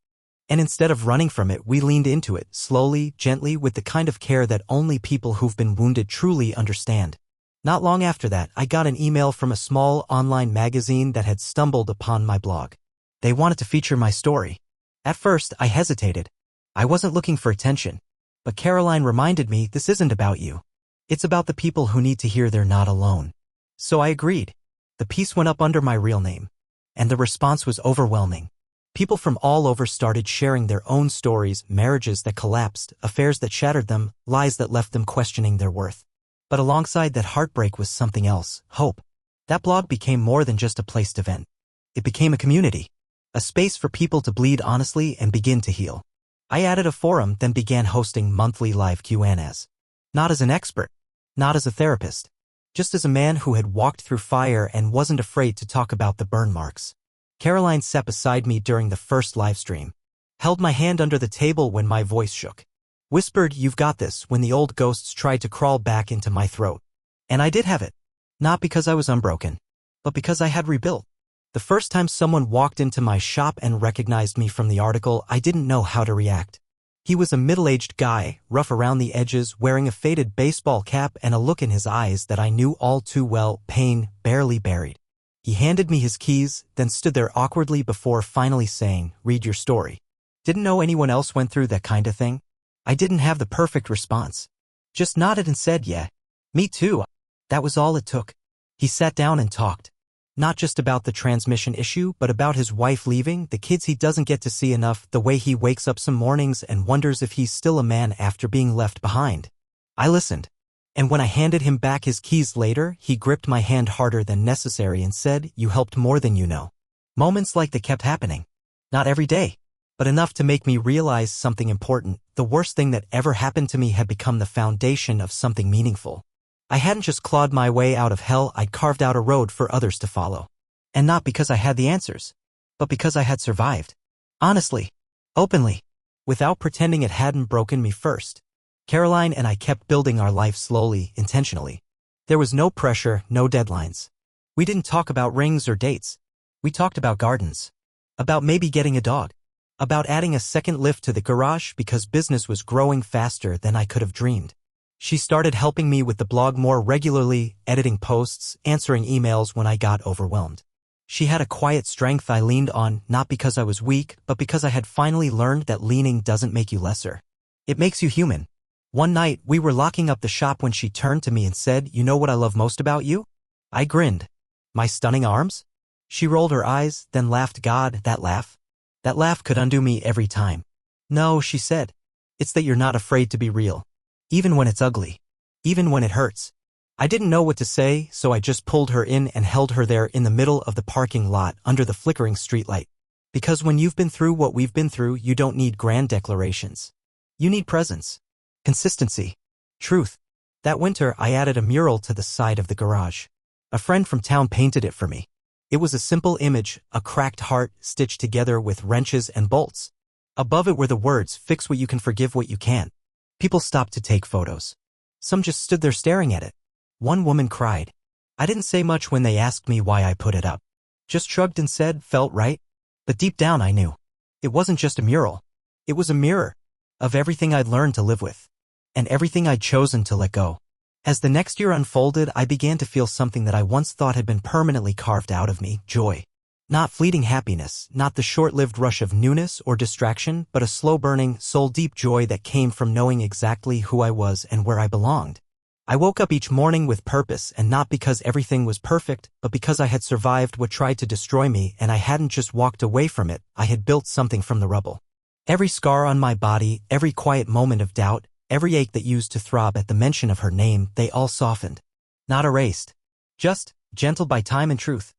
And instead of running from it, we leaned into it, slowly, gently, with the kind of care that only people who've been wounded truly understand. Not long after that, I got an email from a small online magazine that had stumbled upon my blog. They wanted to feature my story. At first, I hesitated. I wasn't looking for attention. But Caroline reminded me, this isn't about you. It's about the people who need to hear they're not alone. So I agreed. The piece went up under my real name. And the response was overwhelming. People from all over started sharing their own stories, marriages that collapsed, affairs that shattered them, lies that left them questioning their worth. But alongside that heartbreak was something else, hope. That blog became more than just a place to vent. It became a community. A space for people to bleed honestly and begin to heal. I added a forum, then began hosting monthly live Q&As. Not as an expert. Not as a therapist. Just as a man who had walked through fire and wasn't afraid to talk about the burn marks. Caroline sat beside me during the first live stream. Held my hand under the table when my voice shook. Whispered, "You've got this," when the old ghosts tried to crawl back into my throat. And I did have it. Not because I was unbroken, but because I had rebuilt. The first time someone walked into my shop and recognized me from the article, I didn't know how to react. He was a middle-aged guy, rough around the edges, wearing a faded baseball cap and a look in his eyes that I knew all too well, pain barely buried. He handed me his keys, then stood there awkwardly before finally saying, "Read your story." Didn't know anyone else went through that kind of thing. I didn't have the perfect response. Just nodded and said, "Yeah, me too." That was all it took. He sat down and talked. Not just about the transmission issue, but about his wife leaving, the kids he doesn't get to see enough, the way he wakes up some mornings and wonders if he's still a man after being left behind. I listened. And when I handed him back his keys later, he gripped my hand harder than necessary and said, "You helped more than you know." Moments like that kept happening. Not every day, but enough to make me realize something important. The worst thing that ever happened to me had become the foundation of something meaningful. I hadn't just clawed my way out of hell, I'd carved out a road for others to follow. And not because I had the answers, but because I had survived. Honestly. Openly. Without pretending it hadn't broken me first. Caroline and I kept building our life slowly, intentionally. There was no pressure, no deadlines. We didn't talk about rings or dates. We talked about gardens. About maybe getting a dog. About adding a second lift to the garage because business was growing faster than I could have dreamed. She started helping me with the blog more regularly, editing posts, answering emails when I got overwhelmed. She had a quiet strength I leaned on, not because I was weak, but because I had finally learned that leaning doesn't make you lesser. It makes you human. One night, we were locking up the shop when she turned to me and said, "You know what I love most about you?" I grinned. "My stunning arms?" She rolled her eyes, then laughed. God, that laugh. That laugh could undo me every time. "No," she said. "It's that you're not afraid to be real. Even when it's ugly. Even when it hurts." I didn't know what to say, so I just pulled her in and held her there in the middle of the parking lot under the flickering streetlight. Because when you've been through what we've been through, you don't need grand declarations. You need presence. Consistency. Truth. That winter, I added a mural to the side of the garage. A friend from town painted it for me. It was a simple image, a cracked heart stitched together with wrenches and bolts. Above it were the words, "Fix what you can, forgive what you can't." People stopped to take photos. Some just stood there staring at it. One woman cried. I didn't say much when they asked me why I put it up. Just shrugged and said, "Felt right." But deep down I knew. It wasn't just a mural. It was a mirror of everything I'd learned to live with. And everything I'd chosen to let go. As the next year unfolded, I began to feel something that I once thought had been permanently carved out of me, joy. Not fleeting happiness, not the short-lived rush of newness or distraction, but a slow-burning, soul-deep joy that came from knowing exactly who I was and where I belonged. I woke up each morning with purpose, and not because everything was perfect, but because I had survived what tried to destroy me, and I hadn't just walked away from it, I had built something from the rubble. Every scar on my body, every quiet moment of doubt, every ache that used to throb at the mention of her name, they all softened. Not erased. Just gentled by time and truth.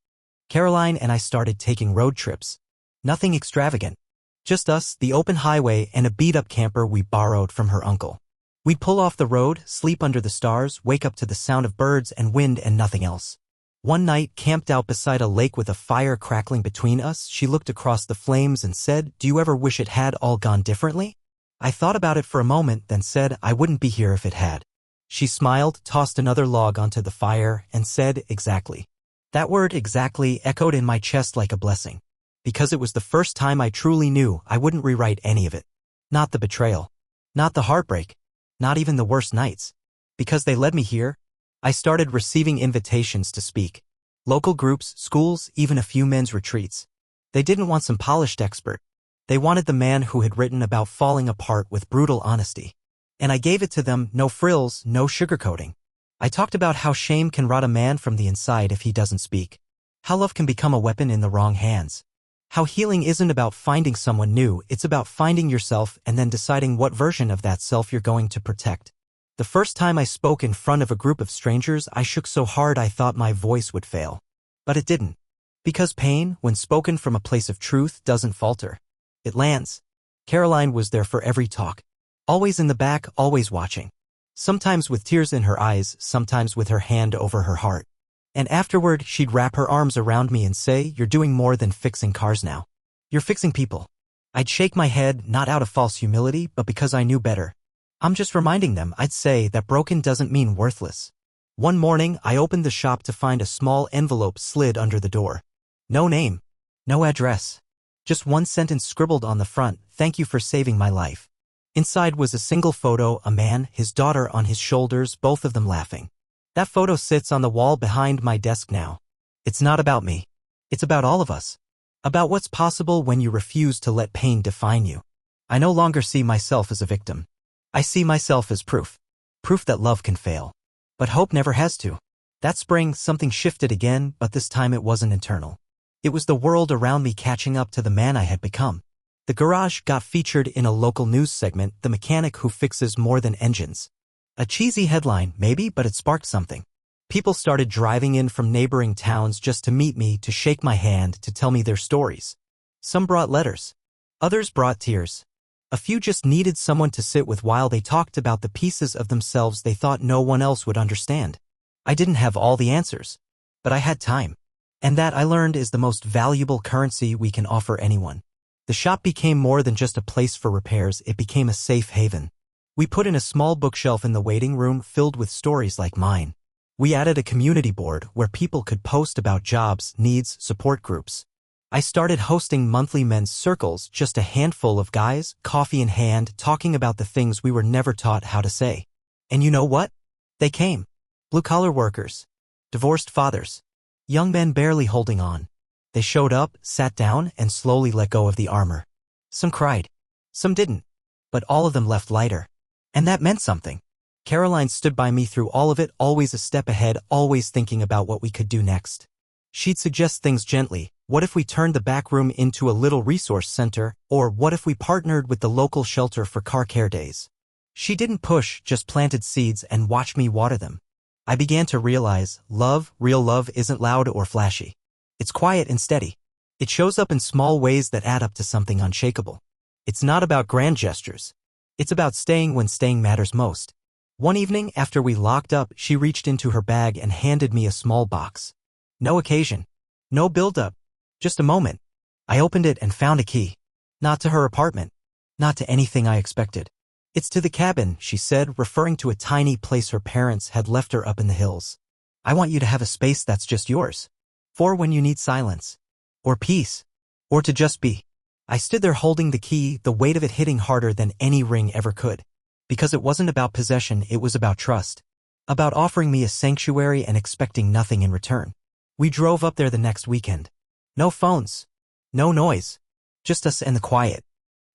Caroline and I started taking road trips. Nothing extravagant. Just us, the open highway, and a beat-up camper we borrowed from her uncle. We'd pull off the road, sleep under the stars, wake up to the sound of birds and wind and nothing else. One night, camped out beside a lake with a fire crackling between us, she looked across the flames and said, "Do you ever wish it had all gone differently?" I thought about it for a moment, then said, "I wouldn't be here if it had." She smiled, tossed another log onto the fire, and said, "Exactly." That word, exactly, echoed in my chest like a blessing. Because it was the first time I truly knew I wouldn't rewrite any of it. Not the betrayal. Not the heartbreak. Not even the worst nights. Because they led me here, I started receiving invitations to speak. Local groups, schools, even a few men's retreats. They didn't want some polished expert. They wanted the man who had written about falling apart with brutal honesty. And I gave it to them, no frills, no sugarcoating. I talked about how shame can rot a man from the inside if he doesn't speak. How love can become a weapon in the wrong hands. How healing isn't about finding someone new, it's about finding yourself and then deciding what version of that self you're going to protect. The first time I spoke in front of a group of strangers, I shook so hard I thought my voice would fail. But it didn't. Because pain, when spoken from a place of truth, doesn't falter. It lands. Caroline was there for every talk. Always in the back, always watching. Sometimes with tears in her eyes, sometimes with her hand over her heart. And afterward, she'd wrap her arms around me and say, "You're doing more than fixing cars now. You're fixing people." I'd shake my head, not out of false humility, but because I knew better. "I'm just reminding them," I'd say, "that broken doesn't mean worthless." One morning, I opened the shop to find a small envelope slid under the door. No name. No address. Just one sentence scribbled on the front, "Thank you for saving my life." Inside was a single photo, a man, his daughter on his shoulders, both of them laughing. That photo sits on the wall behind my desk now. It's not about me. It's about all of us. About what's possible when you refuse to let pain define you. I no longer see myself as a victim. I see myself as proof. Proof that love can fail. But hope never has to. That spring, something shifted again, but this time it wasn't internal. It was the world around me catching up to the man I had become. The garage got featured in a local news segment, "The Mechanic Who Fixes More Than Engines." A cheesy headline, maybe, but it sparked something. People started driving in from neighboring towns just to meet me, to shake my hand, to tell me their stories. Some brought letters. Others brought tears. A few just needed someone to sit with while they talked about the pieces of themselves they thought no one else would understand. I didn't have all the answers. But I had time. And that, I learned, is the most valuable currency we can offer anyone. The shop became more than just a place for repairs, it became a safe haven. We put in a small bookshelf in the waiting room filled with stories like mine. We added a community board where people could post about jobs, needs, support groups. I started hosting monthly men's circles, just a handful of guys, coffee in hand, talking about the things we were never taught how to say. And you know what? They came. Blue-collar workers. Divorced fathers. Young men barely holding on. They showed up, sat down, and slowly let go of the armor. Some cried. Some didn't. But all of them left lighter. And that meant something. Caroline stood by me through all of it, always a step ahead, always thinking about what we could do next. She'd suggest things gently. What if we turned the back room into a little resource center? Or what if we partnered with the local shelter for car care days? She didn't push, just planted seeds and watched me water them. I began to realize, love, real love, isn't loud or flashy. It's quiet and steady. It shows up in small ways that add up to something unshakable. It's not about grand gestures. It's about staying when staying matters most. One evening, after we locked up, she reached into her bag and handed me a small box. No occasion. No build-up. Just a moment. I opened it and found a key. Not to her apartment. Not to anything I expected. It's to the cabin, she said, referring to a tiny place her parents had left her up in the hills. I want you to have a space that's just yours. For when you need silence. Or peace. Or to just be. I stood there holding the key, the weight of it hitting harder than any ring ever could. Because it wasn't about possession, it was about trust. About offering me a sanctuary and expecting nothing in return. We drove up there the next weekend. No phones. No noise. Just us and the quiet.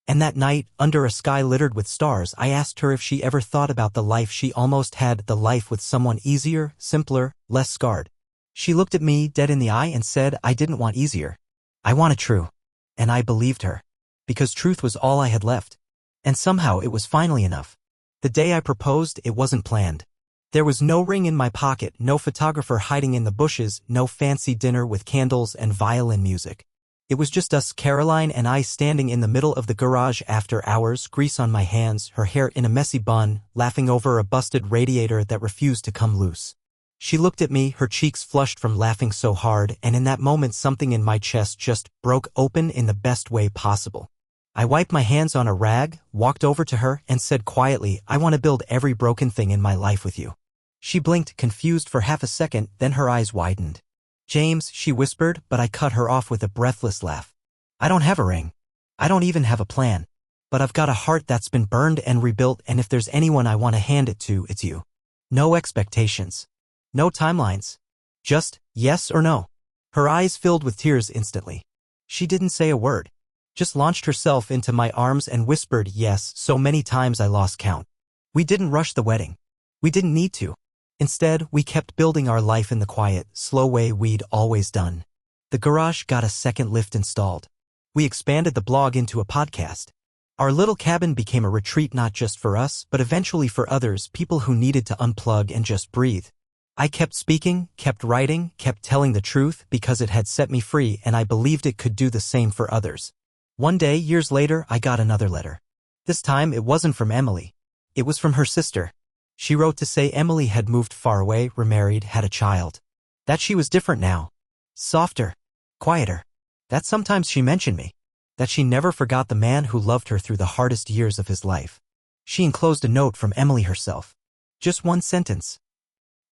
And that night, under a sky littered with stars, I asked her if she ever thought about the life she almost had, the life with someone easier, simpler, less scarred. She looked at me dead in the eye and said, I didn't want easier. I wanted true. And I believed her. Because truth was all I had left. And somehow it was finally enough. The day I proposed, it wasn't planned. There was no ring in my pocket, no photographer hiding in the bushes, no fancy dinner with candles and violin music. It was just us, Caroline and I, standing in the middle of the garage after hours, grease on my hands, her hair in a messy bun, laughing over a busted radiator that refused to come loose. She looked at me, her cheeks flushed from laughing so hard, and in that moment something in my chest just broke open in the best way possible. I wiped my hands on a rag, walked over to her, and said quietly, I want to build every broken thing in my life with you. She blinked, confused for half a second, then her eyes widened. James, she whispered, but I cut her off with a breathless laugh. I don't have a ring. I don't even have a plan. But I've got a heart that's been burned and rebuilt, and if there's anyone I want to hand it to, it's you. No expectations. No timelines. Just yes or no. Her eyes filled with tears instantly. She didn't say a word. Just launched herself into my arms and whispered yes so many times I lost count. We didn't rush the wedding. We didn't need to. Instead, we kept building our life in the quiet, slow way we'd always done. The garage got a second lift installed. We expanded the blog into a podcast. Our little cabin became a retreat not just for us, but eventually for others, people who needed to unplug and just breathe. I kept speaking, kept writing, kept telling the truth because it had set me free and I believed it could do the same for others. One day, years later, I got another letter. This time, it wasn't from Emily. It was from her sister. She wrote to say Emily had moved far away, remarried, had a child. That she was different now. Softer. Quieter. That sometimes she mentioned me. That she never forgot the man who loved her through the hardest years of his life. She enclosed a note from Emily herself. Just one sentence.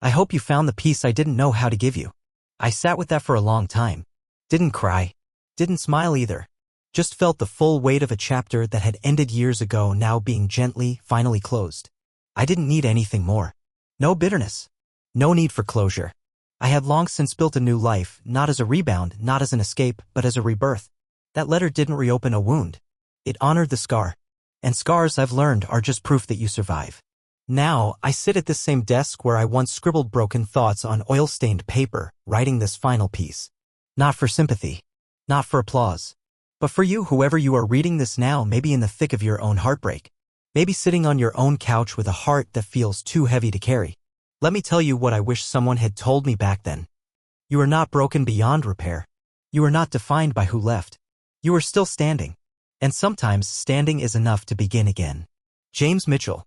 I hope you found the peace I didn't know how to give you. I sat with that for a long time. Didn't cry. Didn't smile either. Just felt the full weight of a chapter that had ended years ago now being gently, finally closed. I didn't need anything more. No bitterness. No need for closure. I had long since built a new life, not as a rebound, not as an escape, but as a rebirth. That letter didn't reopen a wound. It honored the scar. And scars, I've learned, are just proof that you survive. Now, I sit at this same desk where I once scribbled broken thoughts on oil-stained paper, writing this final piece. Not for sympathy. Not for applause. But for you, whoever you are reading this now, maybe in the thick of your own heartbreak. Maybe sitting on your own couch with a heart that feels too heavy to carry. Let me tell you what I wish someone had told me back then. You are not broken beyond repair. You are not defined by who left. You are still standing. And sometimes standing is enough to begin again. James Mitchell.